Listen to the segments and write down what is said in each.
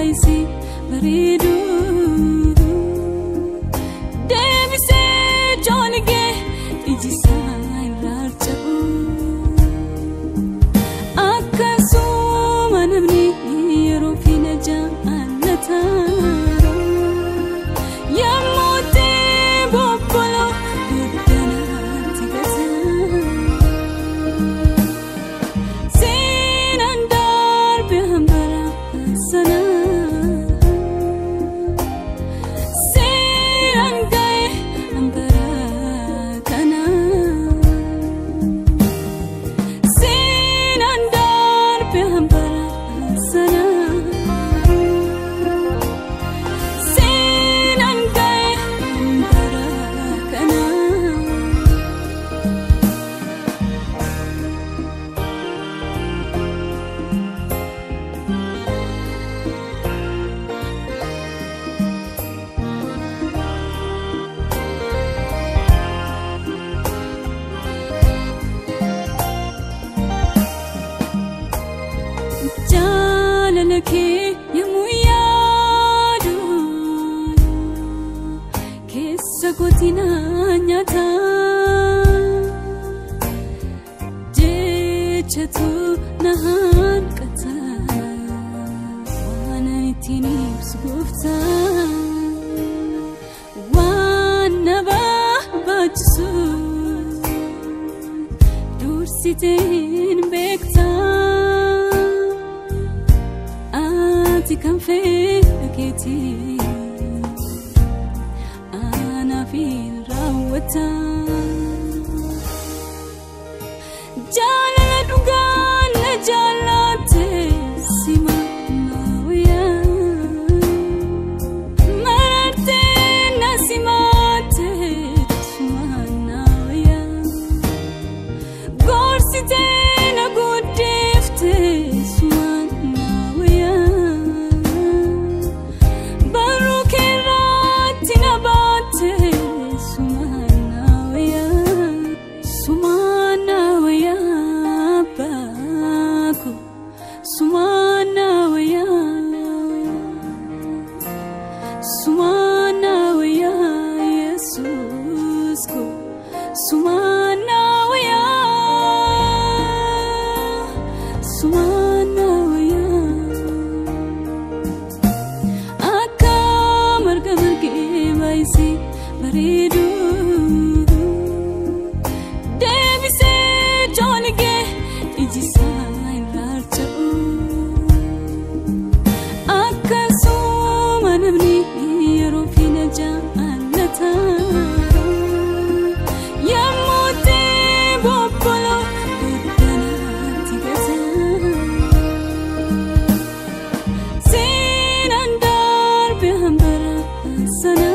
baisi baridu Devise jonge ijisa irarchau Akasuma namni yerofina jannata Yamote bobolo dudana tigasa Sinandar behambara sana Sinangai ambara kana Sinandar behambara sana Sinangai ambara kana Jalalake yamuyadu Kesa kotina nyata Jechatu nahan kata Wana itini sugufta Wana bajisu Dursitin bekta Kan feketi ana fil rawata jalala dugan jalate simawya marate nasimate sumanawya gorsite na gudefte Baridu Devise jonge ijisa irarchau Akasuma namni yerofina jannata Yamote bobolo dudana tigasa Sinandar behambara sana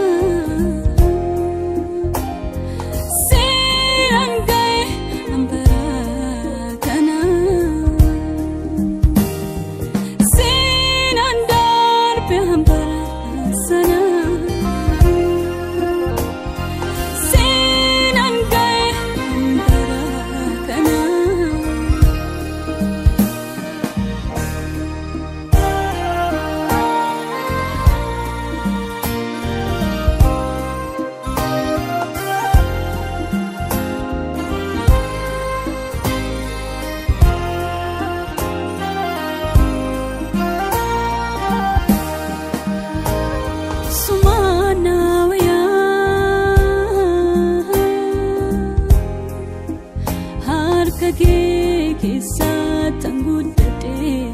Kisa tanggudade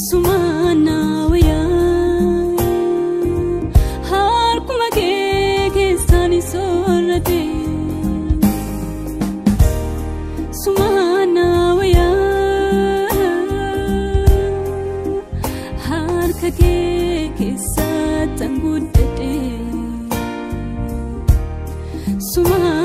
Sumanawaya Har kumake kisani sorate Sumanawaya Har kake kisa tanggudade Sumanawaya